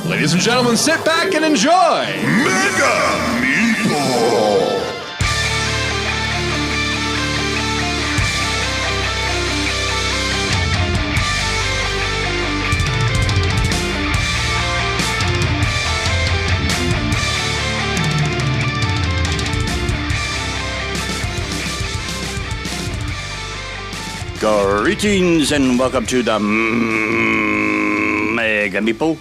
Ladies and gentlemen, sit back and enjoy Mega Meeple! Greetings and welcome to the Mega Meeple,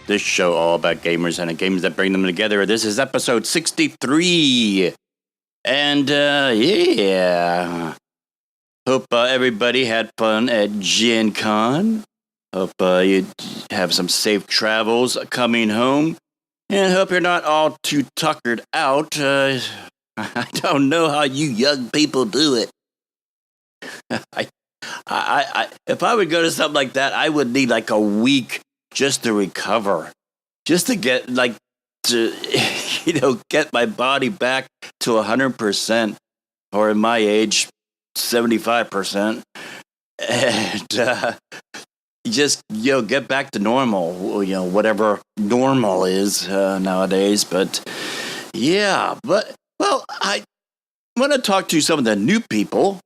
this show all about gamers and the games that bring them together. This is episode 63, and yeah, hope everybody had fun at Gen Con. Hope you have some safe travels coming home, and hope you're not all too tuckered out. I don't know how you young people do it. If I would go to something like that, I would need like a week just to recover, just to get get my body back to 100%, or in my age, 75%, and just get back to normal, whatever normal is nowadays. But yeah, I want to talk to some of the new people.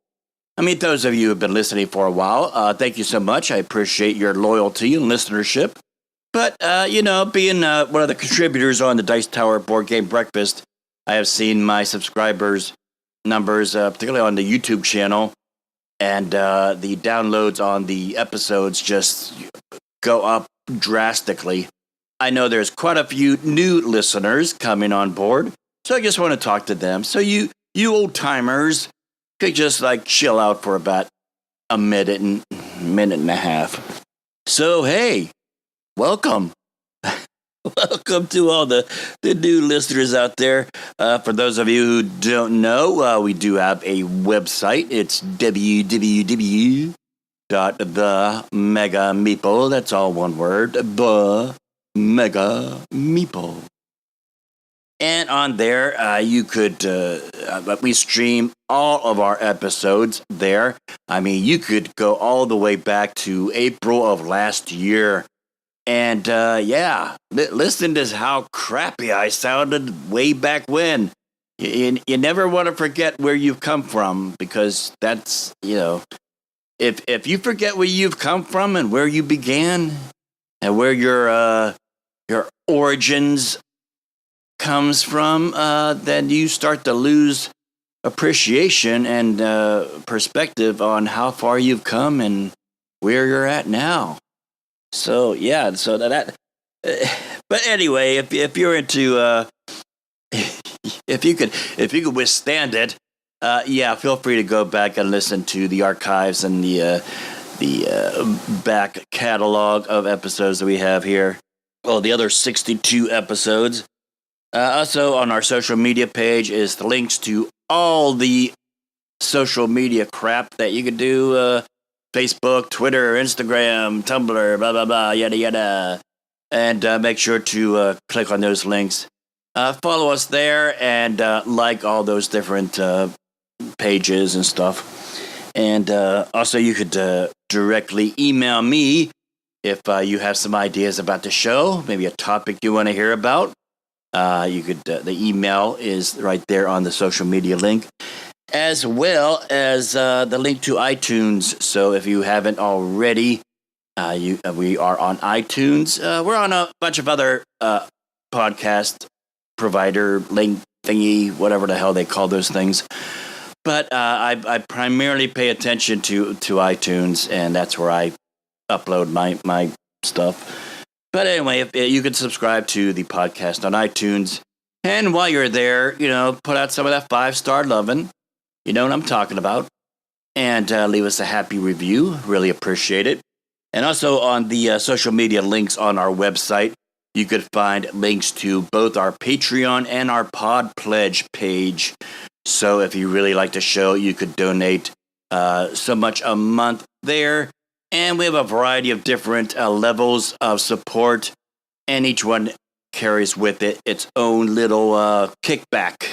I mean, those of you who have been listening for a while, thank you so much. I appreciate your loyalty and listenership. But, being one of the contributors on the Dice Tower Board Game Breakfast, I have seen my subscribers' numbers, particularly on the YouTube channel, and the downloads on the episodes just go up drastically. I know there's quite a few new listeners coming on board, so I just want to talk to them. So you old-timers could just chill out for about a minute and a half. So hey, welcome. Welcome to all the new listeners out there. For those of you who don't know, we do have a website. It's www.themegameeple. That's all one word. The Mega Meeple. And on there, you could, we stream all of our episodes there. I mean, you could go all the way back to April of last year. And, listen to how crappy I sounded way back when. You never want to forget where you've come from, because that's, if you forget where you've come from and where you began and where your origins comes from, then you start to lose appreciation and perspective on how far you've come and where you're at now. So yeah, so that. But anyway, if you're into, if you could withstand it, feel free to go back and listen to the archives and the back catalog of episodes that we have here. Well, the other 62 episodes. Also, on our social media page is the links to all the social media crap that you could do. Facebook, Twitter, Instagram, Tumblr, blah, blah, blah, yada, yada. And make sure to click on those links. Follow us there and like all those different pages and stuff. And also, you could directly email me if you have some ideas about the show, maybe a topic you want to hear about. You could. The email is right there on the social media link, as well as the link to iTunes. So if you haven't already, we are on iTunes. We're on a bunch of other podcast provider link thingy, whatever the hell they call those things. But I primarily pay attention to iTunes, and that's where I upload my stuff. But anyway, if you can subscribe to the podcast on iTunes, and while you're there, put out some of that 5-star loving. You know what I'm talking about. And leave us a happy review. Really appreciate it. And also on the social media links on our website, you could find links to both our Patreon and our Pod Pledge page. So if you really like the show, you could donate so much a month there. And we have a variety of different levels of support, and each one carries with it its own little kickback,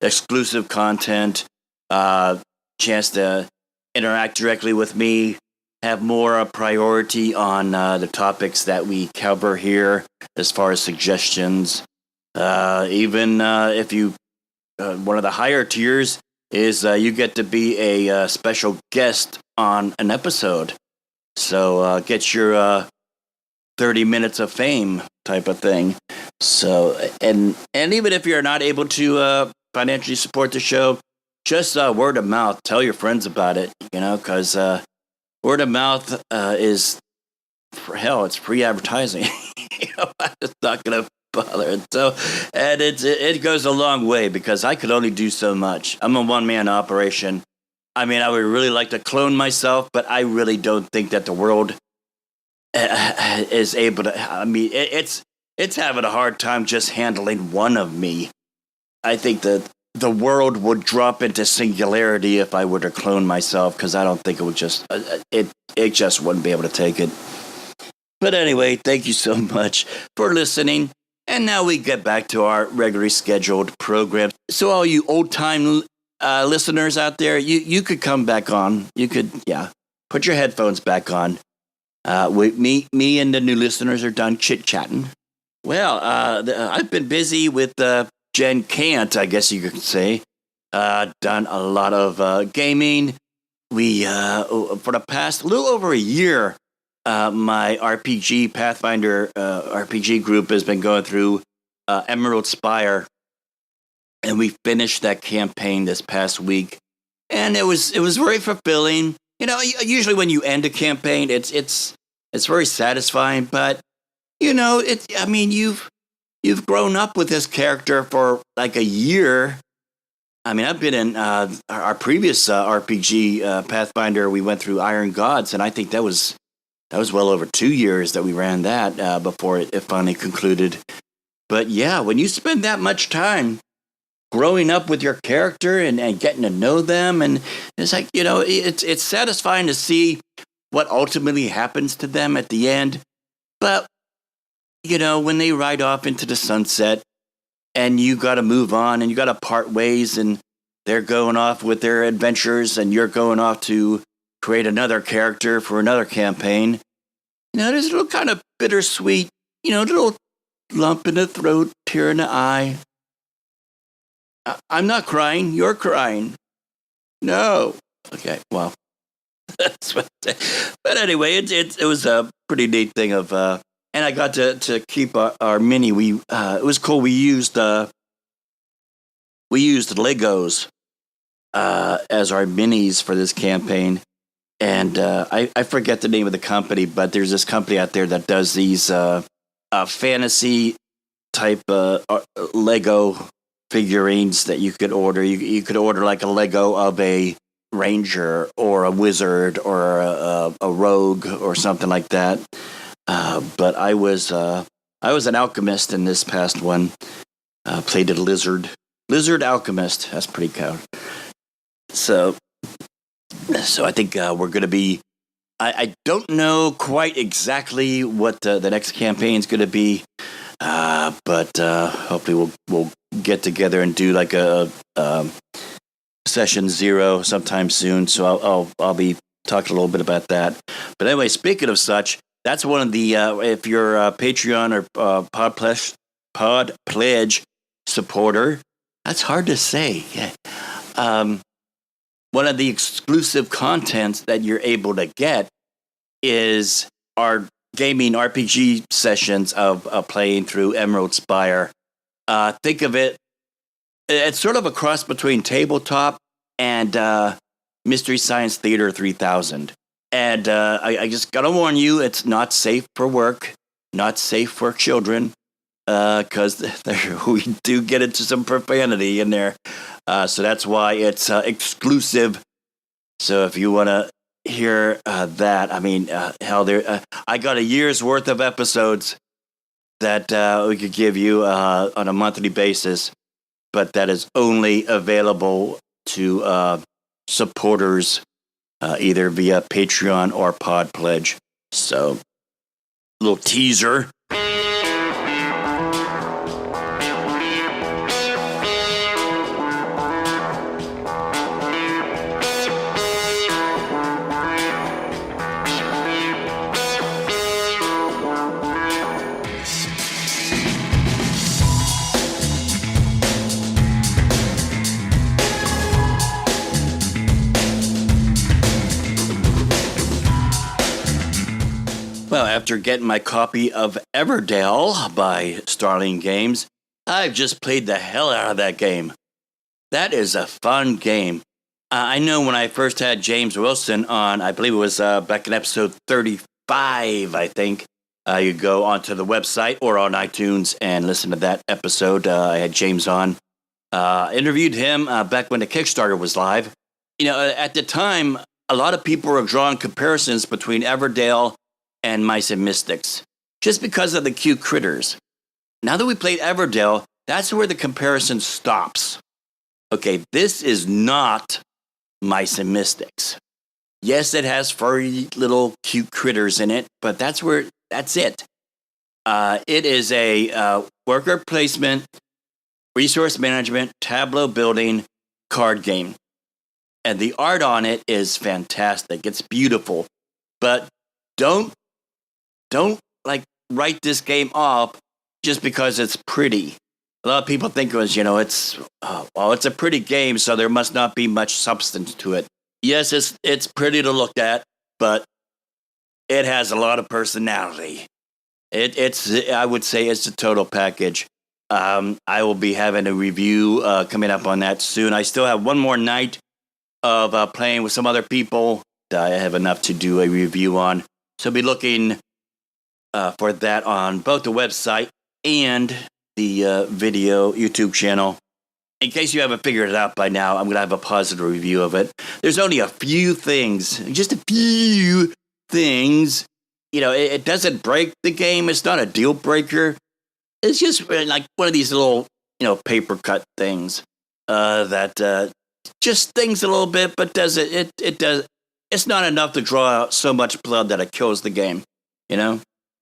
exclusive content, chance to interact directly with me, have more priority on the topics that we cover here as far as suggestions. Even if you, one of the higher tiers is you get to be a special guest on an episode. So get your 30 minutes of fame type of thing. So, and even if you're not able to financially support the show, just word of mouth. Tell your friends about it, because word of mouth is, for hell, it's free advertising. It's not going to bother. So, and it goes a long way because I could only do so much. I'm a one-man operation. I mean, I would really like to clone myself, but I really don't think that the world is able to. I mean, it's having a hard time just handling one of me. I think that the world would drop into singularity if I were to clone myself, because I don't think it would just it just wouldn't be able to take it. But anyway, thank you so much for listening. And now we get back to our regularly scheduled program. So all you old-time listeners out there, you could come back on. You could, put your headphones back on. Me and the new listeners are done chit-chatting. Well, I've been busy with Gen Can't, I guess you could say. Done a lot of gaming. We, for the past little over a year, my RPG Pathfinder RPG group has been going through Emerald Spire, and we finished that campaign this past week, and it was very fulfilling. Usually when you end a campaign, it's very satisfying, but you've grown up with this character for like a year. I mean, I've been in our previous RPG Pathfinder. We went through Iron Gods, and I think that was well over 2 years that we ran that before it finally concluded. But yeah, when you spend that much time growing up with your character and getting to know them, and it's like, it's satisfying to see what ultimately happens to them at the end. But, when they ride off into the sunset and you got to move on and you got to part ways, and they're going off with their adventures and you're going off to create another character for another campaign, there's a little kind of bittersweet, little lump in the throat, tear in the eye. I'm not crying, you're crying. No. Okay, well. But anyway, it was a pretty neat thing of, and I got to keep our mini. It was cool. We used Legos as our minis for this campaign, and I forget the name of the company, but there's this company out there that does these fantasy type Lego figurines that you could order. You could order like a Lego of a ranger or a wizard or a rogue or something like that. But I was an alchemist in this past one. Played a lizard alchemist. That's pretty cool. So I think we're going to be. I don't know quite exactly what the next campaign is going to be, but hopefully we'll get together and do like a session 0 sometime soon. So I'll be talking a little bit about that. But anyway, speaking of such, that's one of the if you're a Patreon or Pod Pledge supporter, that's hard to say. One of the exclusive contents that you're able to get is our gaming RPG sessions of playing through Emerald Spire. Think of it, it's sort of a cross between tabletop and Mystery Science Theater 3000. And I just gotta warn you, it's not safe for work, not safe for children, because we do get into some profanity in there. So that's why it's exclusive. So if you want to hear that, I mean, hell, I got a year's worth of episodes that we could give you on a monthly basis, but that is only available to supporters either via Patreon or Pod Pledge. So, little teaser. after getting my copy of Everdell by Starling Games, I've just played the hell out of that game. That is a fun game. I know when I first had James Wilson on, I believe it was back in episode 35, I think. You go onto the website or on iTunes and listen to that episode. I had James on. Interviewed him back when the Kickstarter was live. You know, at the time, a lot of people were drawing comparisons between Everdell and Mice and Mystics, just because of the cute critters. Now that we played Everdell, that's where the comparison stops. Okay, this is not Mice and Mystics. Yes, it has furry little cute critters in it, but that's it. It is a worker placement, resource management, tableau building card game. And the art on it is fantastic. It's beautiful. But don't like write this game off just because it's pretty. A lot of people think it was, it's a pretty game, so there must not be much substance to it. Yes, it's pretty to look at, but it has a lot of personality. I would say it's a total package. I will be having a review coming up on that soon. I still have one more night of playing with some other people that I have enough to do a review on. So I'll be looking for that on both the website and the video YouTube channel. In case you haven't figured it out by now, I'm going to have a positive review of it. There's only a few things, just a few things. It doesn't break the game. It's not a deal breaker. It's just like one of these little, paper cut things that just stings a little bit, but does it? It does. It's not enough to draw out so much blood that it kills the game.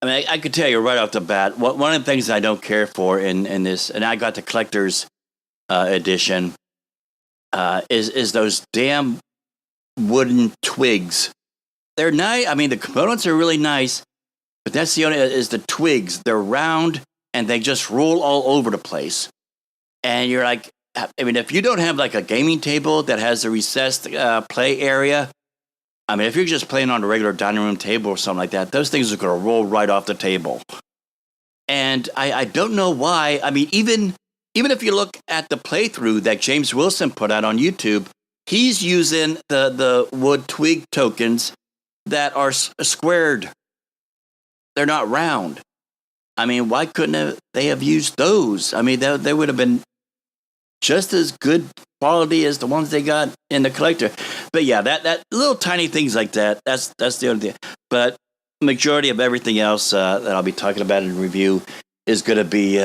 I mean, I could tell you right off the bat, one of the things I don't care for in this, and I got the collector's edition, is those damn wooden twigs. They're nice. I mean, the components are really nice, but that's the only is the twigs. They're round and they just roll all over the place. And you're like, I mean, if you don't have like a gaming table that has a recessed play area, I mean, if you're just playing on a regular dining room table or something like that, those things are going to roll right off the table. And I don't know why. I mean, even if you look at the playthrough that James Wilson put out on YouTube, he's using the wood twig tokens that are squared. They're not round. I mean, why couldn't they have used those? I mean, they would have been just as good quality as the ones they got in the collector. But yeah, that little tiny things like that, that's the only thing. But majority of everything else that I'll be talking about in review is going to be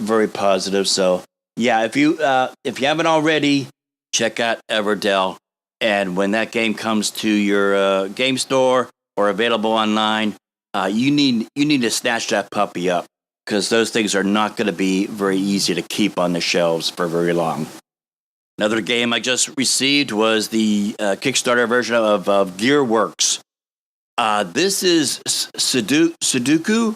very positive. So yeah, if you haven't already, check out Everdell. And when that game comes to your game store or available online, you need to snatch that puppy up, because those things are not going to be very easy to keep on the shelves for very long. Another game I just received was the Kickstarter version of Gearworks. This is Sudoku.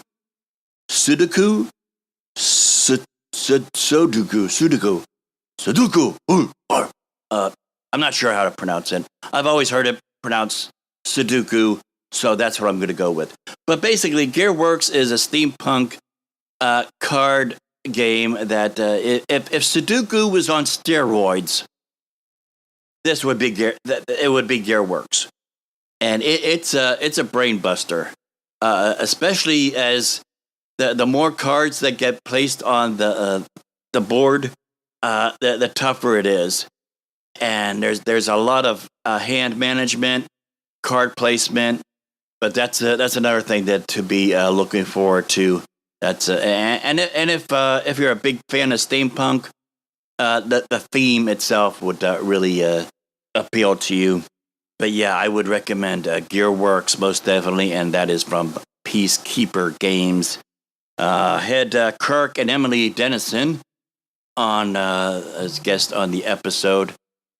I'm not sure how to pronounce it. I've always heard it pronounced Sudoku, so that's what I'm going to go with. But basically, Gearworks is a steampunk card game that if Sudoku was on steroids, this would be Gearworks, and it's a brain buster, especially as the more cards that get placed on the board, the tougher it is. And there's a lot of hand management, card placement, but that's another thing that to be looking forward to. That's and if you're a big fan of steampunk, the theme itself would really appeal to you. But yeah, I would recommend Gearworks most definitely, and that is from Peacekeeper Games. Had Kirk and Emily Dennison on as guests on the episode.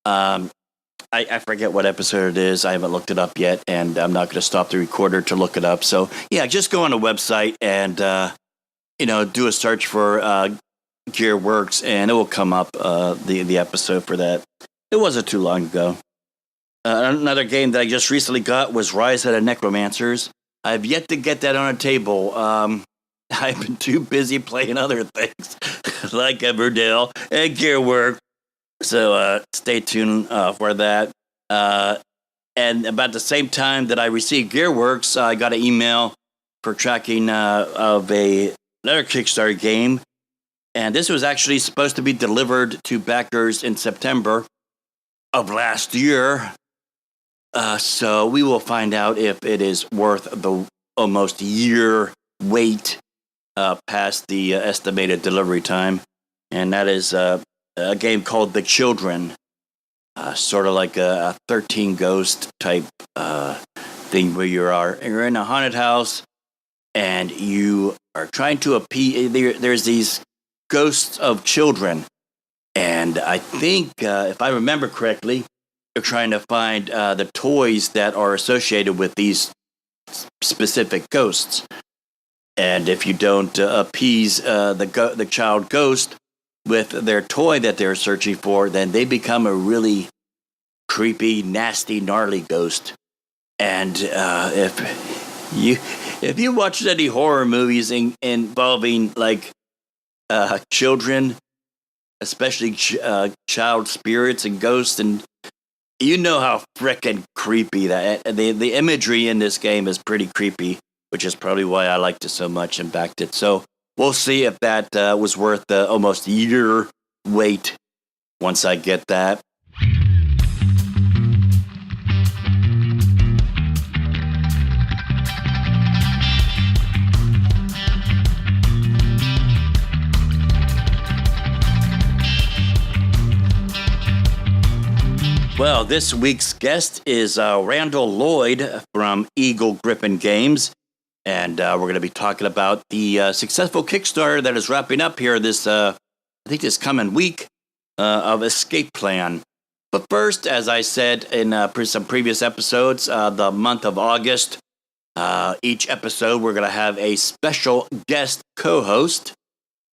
I forget what episode it is. I haven't looked it up yet, and I'm not going to stop the recorder to look it up. So yeah, just go on the website and do a search for Gearworks, and it will come up the episode for that. It wasn't too long ago. Another game that I just recently got was Rise of the Necromancers. I've yet to get that on a table. I've been too busy playing other things like Everdell and Gearworks. So stay tuned for that. And about the same time that I received Gearworks, I got an email for tracking of another Kickstarter game. And this was actually supposed to be delivered to backers in September of last year. So we will find out if it is worth the almost year wait past the estimated delivery time. And that is a game called The Children. Sort of like a 13 Ghost type thing where you're in a haunted house and you are trying to appease. There's these ghosts of children, and I think if I remember correctly, you're trying to find the toys that are associated with these specific ghosts. And if you don't appease the child ghost with their toy that they're searching for, then they become a really creepy, nasty, gnarly ghost. And if you watched any horror movies involving like children, especially child spirits and ghosts, and you know how frickin' creepy that the imagery in this game is pretty creepy, which is probably why I liked it so much and backed it. So we'll see if that was worth the almost year wait once I get that. Well, this week's guest is Randal Lloyd from Eagle Gryphon Games. And we're going to be talking about the successful Kickstarter that is wrapping up here this coming week of Escape Plan. But first, as I said in some previous episodes, the month of August, each episode we're going to have a special guest co-host.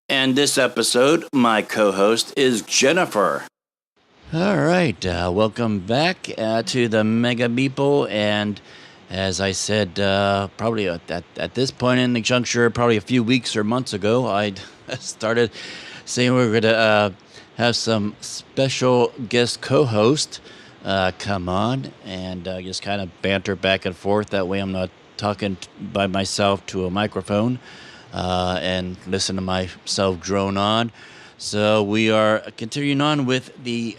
And this episode, my co-host is Jennifer. All right, welcome back to the Mega Meeple, and as I said, probably at this point in the juncture, probably a few weeks or months ago, I started saying we were going to have some special guest co-host come on and just kind of banter back and forth. That way I'm not talking by myself to a microphone and listen to myself drone on. So we are continuing on with the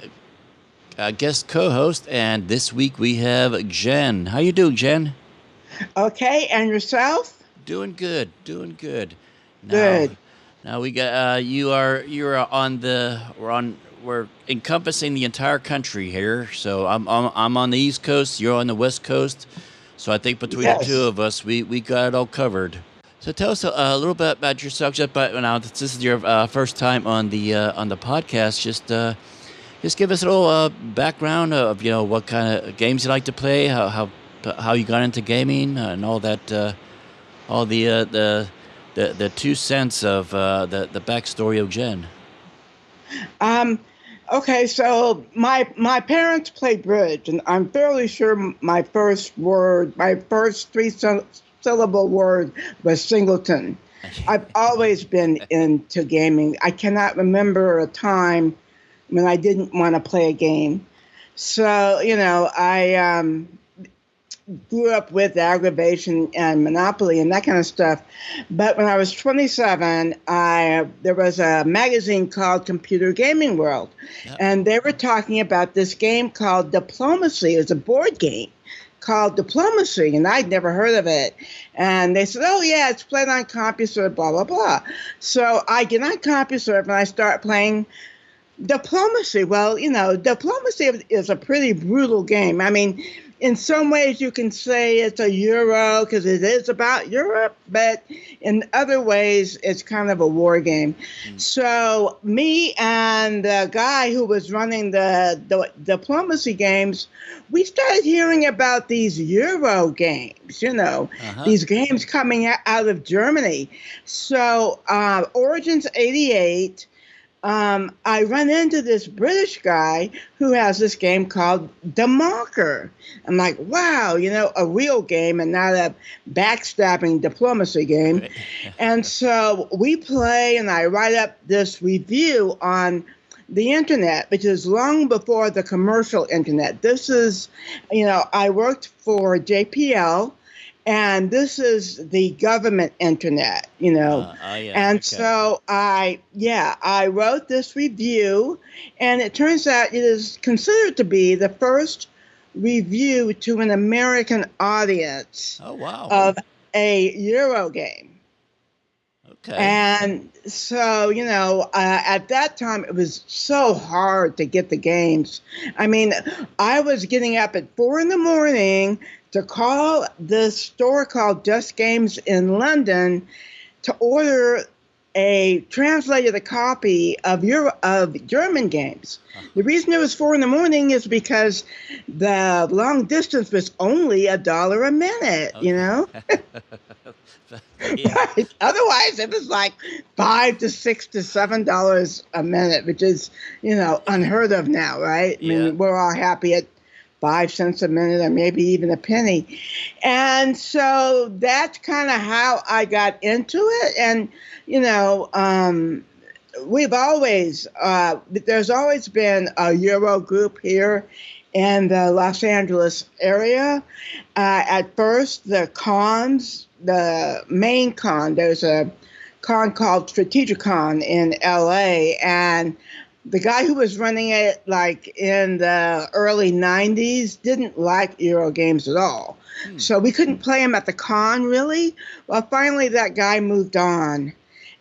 guest co-host, and this week we have Jen. How you doing, Jen? Okay, and yourself? Doing good. Good. Now we got we're encompassing the entire country here. So I'm on the East Coast, you're on the West Coast. So I think between the two of us, we got it all covered. So tell us a little bit about yourself. But now this is your first time on the podcast. Just give us a little background of what kind of games you like to play, how you got into gaming, and all that, all the 2 cents of the backstory of Jen. Okay, so my parents played bridge, and I'm fairly sure my first 3-syllable word was singleton. I've always been into gaming. I cannot remember a time when I didn't want to play a game. So, I grew up with aggravation and Monopoly and that kind of stuff. But when I was 27, there was a magazine called Computer Gaming World. Yep. And they were talking about this game called Diplomacy. It was a board game called Diplomacy, and I'd never heard of it. And they said, oh, yeah, it's played on CompuServe, blah, blah, blah. So I get on CompuServe and I start playing Diplomacy. Well, Diplomacy is a pretty brutal game. I mean, in some ways you can say it's a Euro because it is about Europe, but in other ways it's kind of a war game. So me and the guy who was running the Diplomacy games, we started hearing about these Euro games, these games coming out of Germany. So Origins 88, I run into this British guy who has this game called The Marker. I'm like, wow, a real game and not a backstabbing diplomacy game. And so we play, and I write up this review on the internet, which is long before the commercial internet. This is, I worked for JPL, and this is the government internet, And okay. so I wrote this review, and it turns out it is considered to be the first review to an American audience Oh, wow. of a Euro game. Okay. And so, at that time, it was so hard to get the games. I mean, I was getting up at 4 a.m. to call this store called Just Games in London to order a translated copy of German games. The reason it was 4 a.m. is because the long distance was only $1 a minute, Yeah. Right. Otherwise, it was like $5 to $6 to $7 a minute, which is, unheard of now, right? I mean, we're all happy at 5 cents a minute or maybe even a penny. And so that's kind of how I got into it. And, there's always been a Euro group here in the Los Angeles area. At first, the main con, there's a con called Strategicon in LA, and the guy who was running it like in the early 90s didn't like Euro games at all. So we couldn't play him at the con really. Well, finally that guy moved on.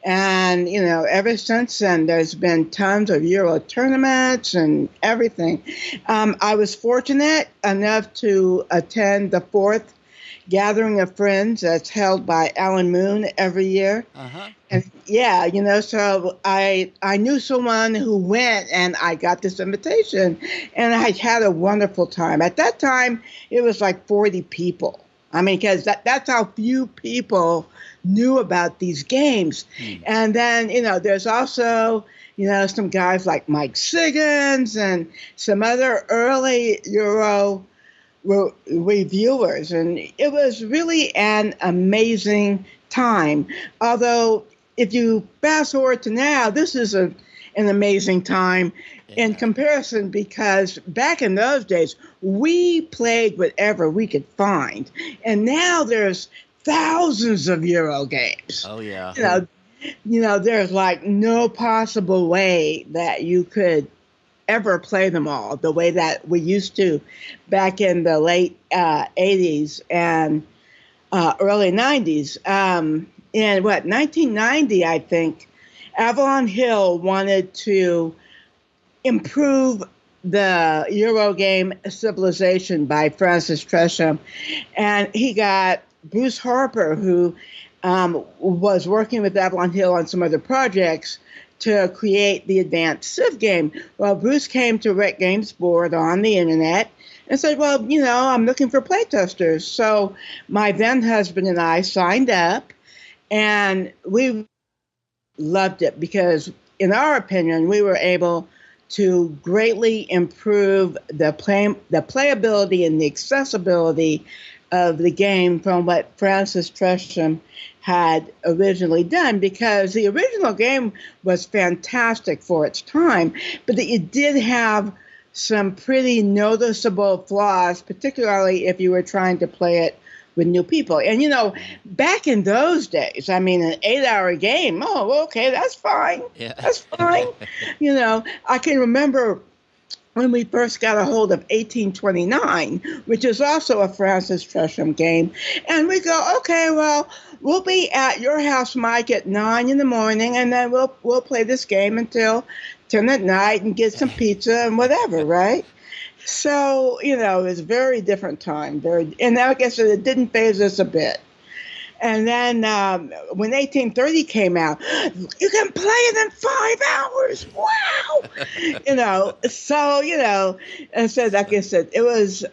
And, ever since then, there's been tons of Euro tournaments and everything. I was fortunate enough to attend the 4th Gathering of Friends that's held by Alan Moon every year. And so I knew someone who went, and I got this invitation, and I had a wonderful time. At that time, it was like 40 people. I mean, because that's how few people knew about these games. And then, there's also, some guys like Mike Siggins and some other early Euro reviewers, and it was really an amazing time. Although, if you fast forward to now, this is an amazing time in comparison, because back in those days, we played whatever we could find, and now there's thousands of Euro games. Oh, yeah. There's like no possible way that you could ever play them all the way that we used to back in the late 80s and early 90s. In 1990, I think, Avalon Hill wanted to improve the Euro game Civilization by Francis Tresham, and he got Bruce Harper, who was working with Avalon Hill on some other projects, to create the advanced Civ game. Well, Bruce came to Rec Games Board on the internet and said, well, I'm looking for playtesters. So my then husband and I signed up, and we loved it because, in our opinion, we were able to greatly improve the playability and the accessibility of the game from what Francis Tresham had originally done, because the original game was fantastic for its time, but it did have some pretty noticeable flaws, particularly if you were trying to play it with new people. And, back in those days, I mean, an 8-hour game, oh, okay, that's fine. Yeah. That's fine. I can remember when we first got a hold of 1829, which is also a Francis Tresham game. And we go, okay, well, we'll be at your house, Mike, at 9 in the morning, and then we'll play this game until 10 at night and get some pizza and whatever, right? So, it was a very different time. And I guess it didn't faze us a bit. And then when 1830 came out, you can play it in 5 hours. Wow. So, and so, like I said, it was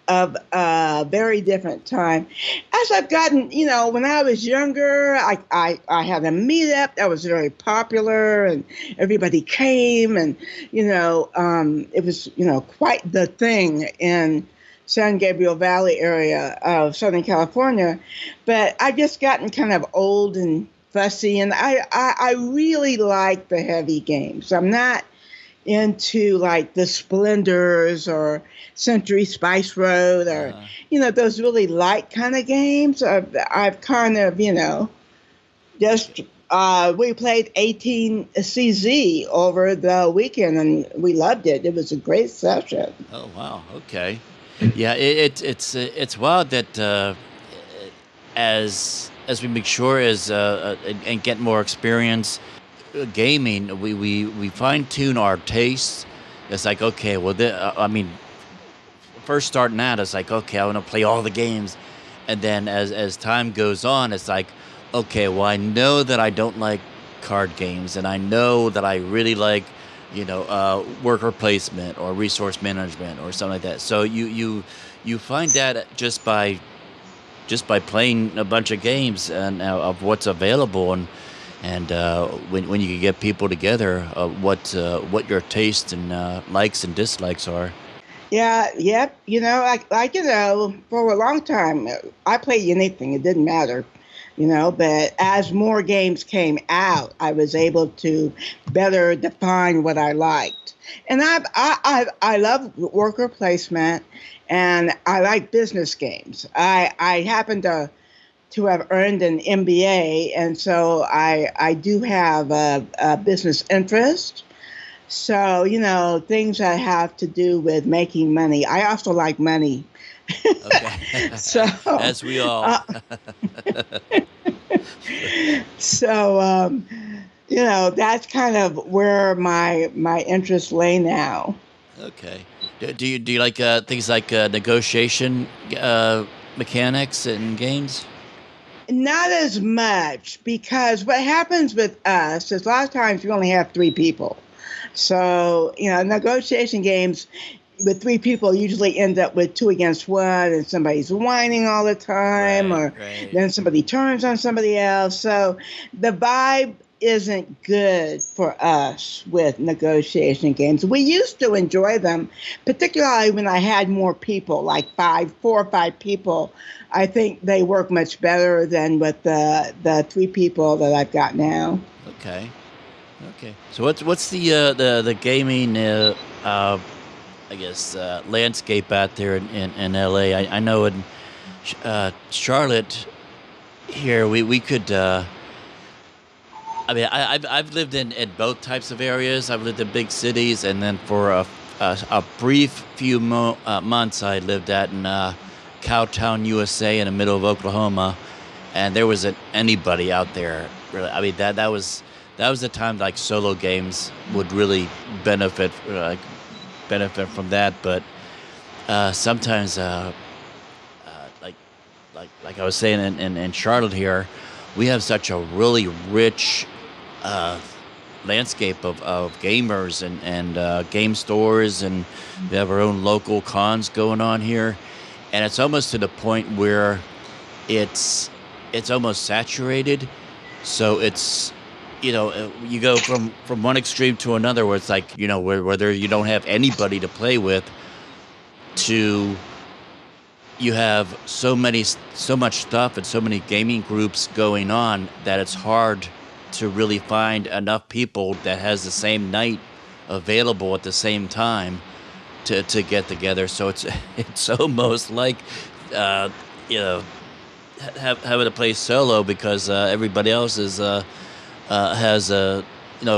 of a very different time. As I've gotten, when I was younger, I had a meetup that was very popular, and everybody came, and it was quite the thing in San Gabriel Valley area of Southern California. But I've just gotten kind of old and fussy, and I really like the heavy games. I'm not into like the Splendors or Century Spice Road or those really light kind of games. I've kind of just we played 18CZ over the weekend, and we loved it. It was a great session. Oh wow. Okay. Yeah. It's wild that as we mature and get more experience gaming, we fine tune our tastes. It's like, okay, well, first starting out, it's like, okay, I want to play all the games, and then as time goes on, it's like, okay, well, I know that I don't like card games, and I know that I really like, worker placement or resource management or something like that. So you find that just by playing a bunch of games and of what's available, and when you can get people together, what your tastes and likes and dislikes are. Yeah, yep. For a long time, I played anything. It didn't matter, but as more games came out, I was able to better define what I liked. And I love worker placement, and I like business games. I happen to have earned an MBA, and so I do have a business interest. So, things that have to do with making money. I also like money. Okay. So, as we all. So, that's kind of where my interests lay now. Okay. Do you like things like negotiation mechanics in games? Not as much, because what happens with us is a lot of times we only have 3 people. So, negotiation games with 3 people usually end up with 2 against 1, and somebody's whining all the time, Right, or right. then somebody turns on somebody else. So the vibe isn't good for us with negotiation games. We used to enjoy them, particularly when I had more people, like 4 or 5 people. I think they work much better than with the 3 people that I've got now. Okay. So what's the gaming landscape out there in LA? I know in Charlotte here we could. I've lived in both types of areas. I've lived in big cities, and then for a brief few months, I lived out in Cowtown, USA, in the middle of Oklahoma, and there wasn't anybody out there really. I mean, that was the time like solo games would really benefit from that. But sometimes, like I was saying in Charlotte here, we have such a really rich landscape of gamers and game stores, and we have our own local cons going on here, and it's almost to the point where it's almost saturated. So it's you go from one extreme to another, where it's like whether you don't have anybody to play with, to you have so much stuff and so many gaming groups going on that it's hard to really find enough people that has the same night available at the same time to get together. So it's almost like having to play solo because everybody else has a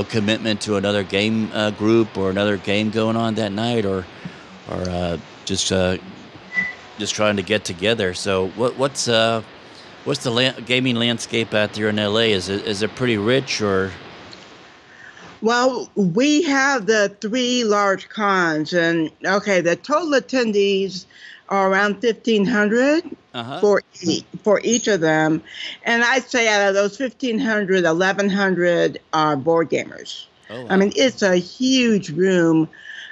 commitment to another game group or another game going on that night, or just trying to get together. So what's the gaming landscape out there in LA? Is it pretty rich, or? Well, we have the 3 large cons, and the total attendees are around 1,500 for each of them, and I'd say out of those 1,500, 1,100 are board gamers. Oh, wow. I mean, it's a huge room.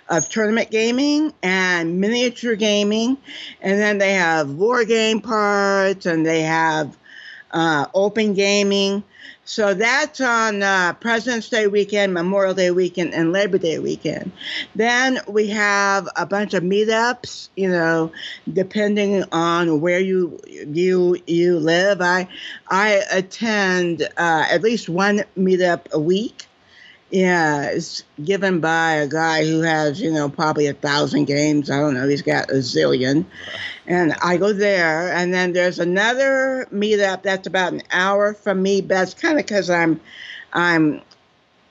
of tournament gaming and miniature gaming. And then they have war game parts, and they have open gaming. So that's on President's Day weekend, Memorial Day weekend, and Labor Day weekend. Then we have a bunch of meetups, depending on where you live. I attend at least one meetup a week. Yeah, it's given by a guy who has, probably 1,000 games. I don't know. He's got a zillion. And I go there. And then there's another meetup that's about an hour from me. But that's kind of because I'm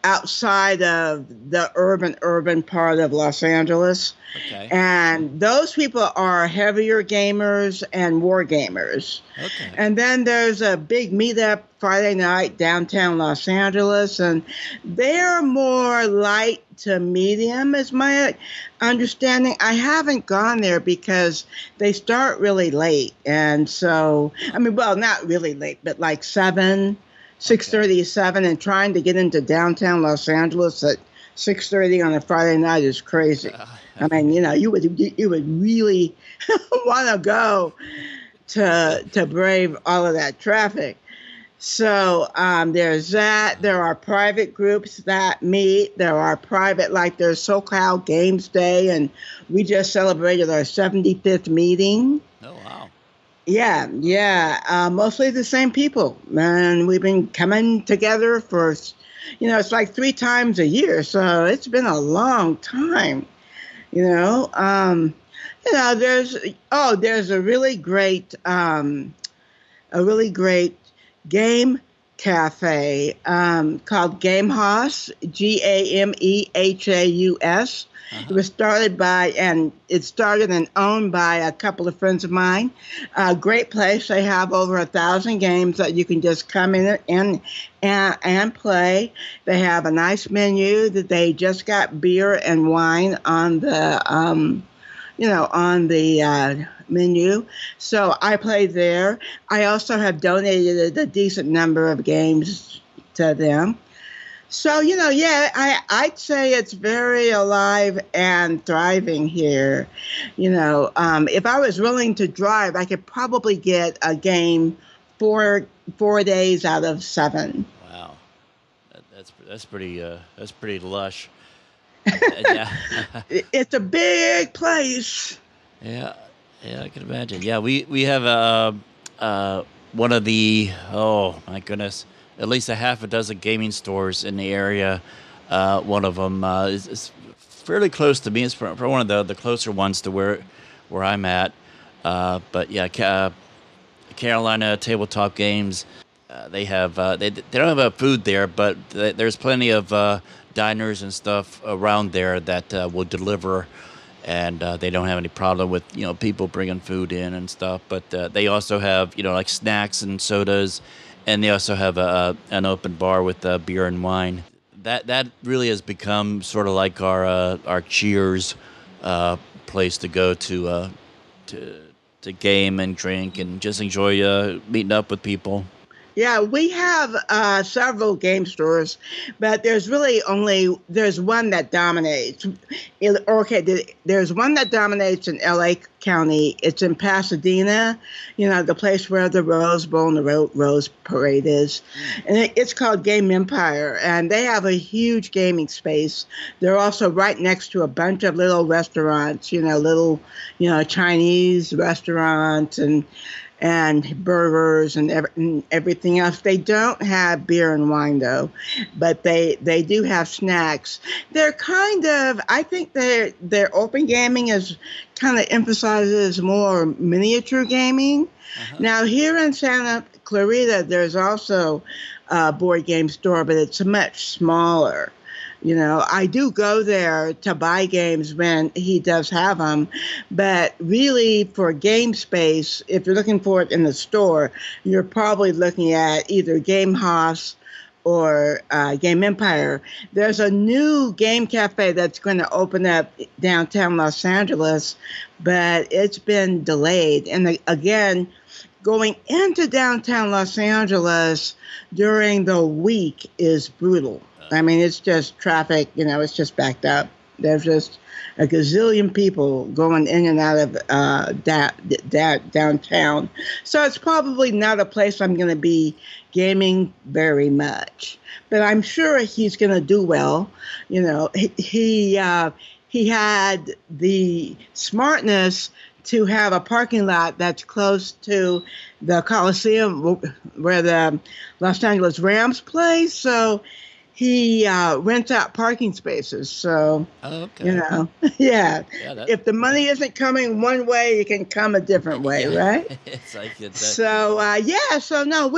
outside of the urban part of Los Angeles. Okay. And those people are heavier gamers and war gamers. Okay. And then there's a big meetup Friday night downtown Los Angeles, and they're more light to medium is my understanding. I haven't gone there because they start really late. And so, not really late, but like 6:30 to 7, and trying to get into downtown Los Angeles at 6:30 on a Friday night is crazy. You would really want to go to brave all of that traffic. So there's that. There are private groups that meet. There are private, there's SoCal Games Day, and we just celebrated our 75th meeting. Oh, wow. Yeah. Mostly the same people. And we've been coming together for, it's like 3 times a year. So it's been a long time, there's a really great game cafe called Gamehaus, Gamehaus. It was started and owned by a couple of friends of mine. A great place. They have over 1,000 games that you can just come in and play. They have a nice menu that they just got beer and wine on the menu. So I played there. I also have donated a decent number of games to them. So, I'd say it's very alive and thriving here. If I was willing to drive, I could probably get a game 4 days out of 7. Wow. That's pretty lush. Yeah. It's a big place. Yeah, I can imagine. Yeah, we have one of the, oh my goodness, at least a half a dozen gaming stores in the area. One of them is fairly close to me. It's for one of the closer ones to where I'm at. But yeah, Carolina Tabletop Games. They have they don't have food there, but there's plenty of diners and stuff around there that will deliver. And they don't have any problem with people bringing food in and stuff. But they also have like snacks and sodas, and they also have an open bar with beer and wine. That really has become sort of like our Cheers place to go to game and drink and just enjoy meeting up with people. Yeah, we have several game stores, but there's one that dominates. There's one that dominates in LA County. It's in Pasadena, the place where the Rose Bowl and the Rose Parade is. And it's called Game Empire, and they have a huge gaming space. They're also right next to a bunch of little restaurants, little, Chinese restaurants and burgers and everything else. They don't have beer and wine, though, but they do have snacks. They're I think their open gaming is kind of emphasizes more miniature gaming. Uh-huh. Now, here in Santa Clarita, there's also a board game store, but it's much smaller. I do go there to buy games when he does have them, but really for game space, if you're looking for it in the store, you're probably looking at either Gamehaus or Game Empire. There's a new game cafe that's going to open up downtown Los Angeles, but it's been delayed. And again, going into downtown Los Angeles during the week is brutal. It's just traffic, it's just backed up. There's just a gazillion people going in and out of downtown. So it's probably not a place I'm going to be gaming very much. But I'm sure he's going to do well. You know, he had the smartness to have a parking lot that's close to the Coliseum where the Los Angeles Rams play. So he rents out parking spaces. So, you know, yeah. If the money isn't coming one way, it can come a different way, right? It's like So, so no,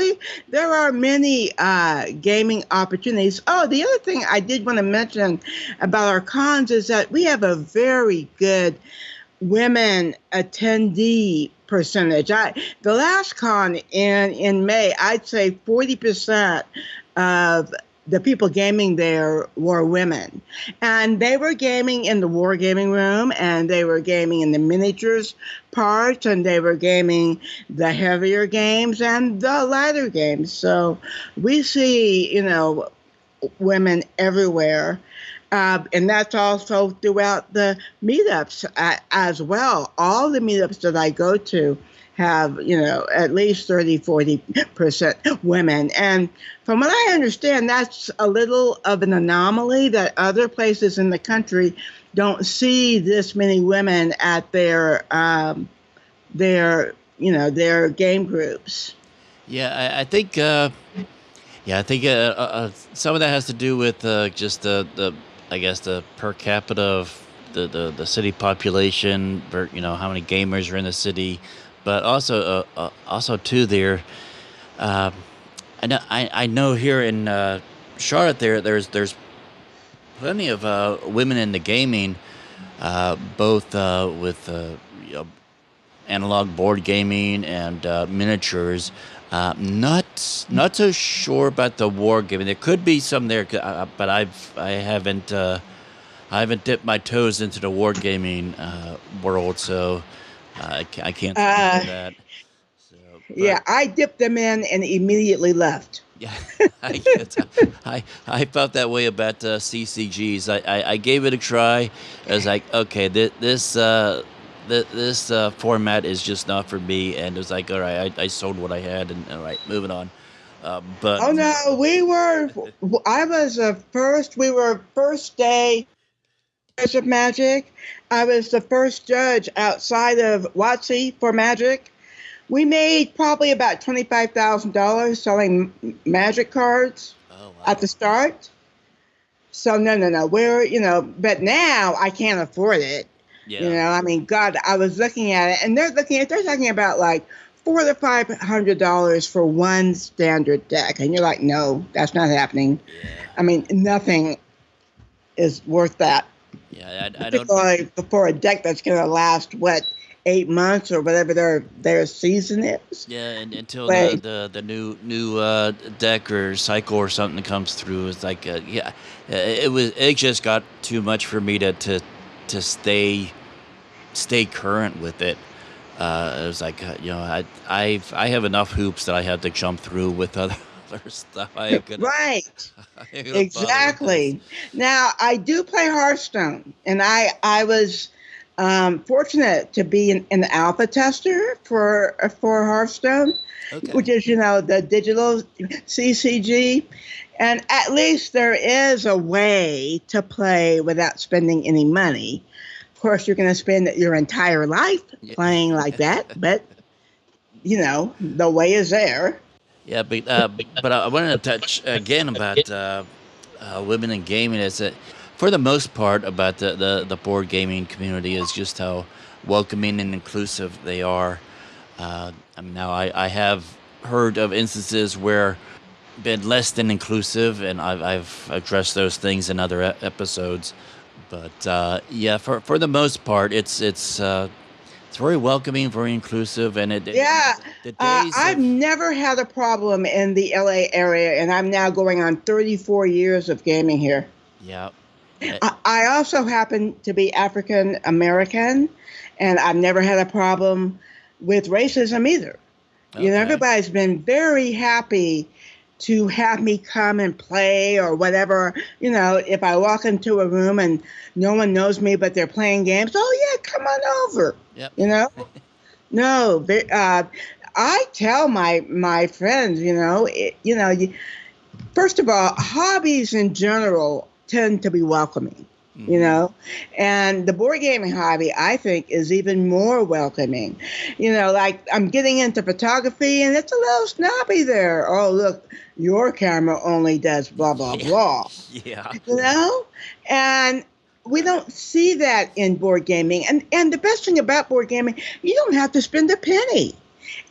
there are many gaming opportunities. Oh, the other thing I did want to mention about our cons is that we have a very good women attendee percentage. The last con in May, I'd say 40% of the people gaming there were women, and they were gaming in the wargaming room, and they were gaming in the miniatures part, and they were gaming the heavier games and the lighter games. So we see, you know, women everywhere. And that's also throughout the meetups as well. All the meetups that I go to have, you know, at least 30-40% women. And from what I understand, that's a little of an anomaly that other places in the country don't see this many women at their game groups. Yeah, I think some of that has to do with just the I guess the per capita of the city population, you know, how many gamers are in the city, but also too there. I know here in Charlotte there's plenty of women in the gaming, both with you know, analog board gaming and miniatures. Not so sure about the war gaming. There could be some there, but I haven't dipped my toes into the war gaming world, so I can't speak to that. So, yeah, I dipped them in and immediately left. Yeah, I felt that way about CCGs. I gave it a try. I was like, okay, this format is just not for me, and it was like, all right, I sold what I had, and all right, moving on. But oh no, we were first day of Magic. I was the first judge outside of WotC for Magic. We made probably about $25,000 selling Magic cards at the start. So no, we're, you know, but now I can't afford it. yeah, You know, I mean, God, I was looking at it, and they're talking about like $400 to $500 for one standard deck, and you're like, no, that's not happening. Yeah. I mean, nothing is worth that. Yeah, I don't. Particularly for a deck that's going to last 8 months or whatever their season is. Yeah, and until But- the new deck or cycle or something comes through, it's like it just got too much for me to stay current with it. It was like you know I have enough hoops that I have to jump through with other stuff. Right. Exactly. Now, I do play Hearthstone, and I was fortunate to be an alpha tester for Hearthstone, Okay. which is, you know, the digital CCG. And at least there is a way to play without spending any money. Of course, you're going to spend your entire life playing like that, but, you know, the way is there. Yeah, but I wanted to touch again about women in gaming. Is that for the most part about the board gaming community is just how welcoming and inclusive they are. I mean, now I have heard of instances where been less than inclusive, and I've addressed those things in other episodes. But yeah, for the most part, it's very welcoming, very inclusive, and the days I've never had a problem in the LA area, and I'm now going on 34 years of gaming here. Yeah. I also happen to be African American, and I've never had a problem with racism either. You know, Okay. everybody's been very happy to have me come and play or whatever. You know, if I walk into a room and no one knows me, but they're playing games, oh yeah, come on over. Yep. You know, no, I tell my friends, first of all, hobbies in general tend to be welcoming. You know, and the board gaming hobby, I think, is even more welcoming. You know, like I'm getting into photography and it's a little snobby there. Oh, look, your camera only does blah, blah, blah. Yeah. You know, and we don't see that in board gaming. And the best thing about board gaming, you don't have to spend a penny.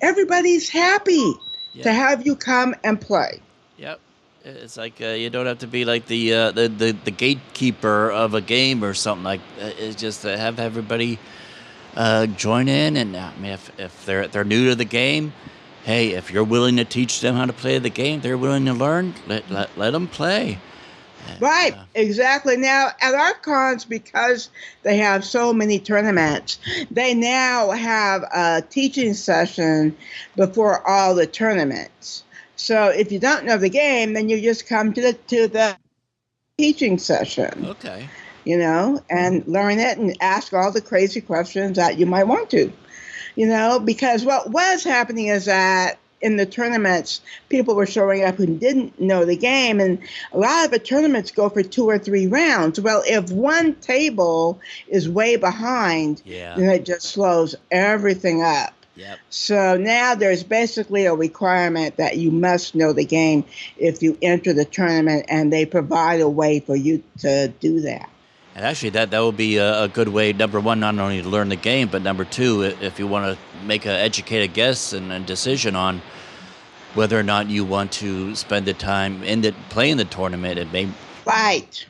Everybody's happy to have you come and play. Yep. It's like you don't have to be like the gatekeeper of a game or something like that. It's just to have everybody join in, and I mean, if they're new to the game, hey, if you're willing to teach them how to play the game, they're willing to learn. Let them play. Right, exactly. Now, at our cons, because they have so many tournaments, they now have a teaching session before all the tournaments. So if you don't know the game, then you just come to the teaching session. Okay. You know, and learn it and ask all the crazy questions that you might want to. You know, because what was happening is that in the tournaments, people were showing up who didn't know the game, and a lot of the tournaments go for 2 or 3 rounds. Well, if one table is way behind, then it just slows everything up. Yep. So now there's basically a requirement that you must know the game if you enter the tournament, and they provide a way for you to do that. And actually, that would be a good way, number one, not only to learn the game, but number two, if you want to make an educated guess and a decision on whether or not you want to spend the time playing the tournament, it may... Right.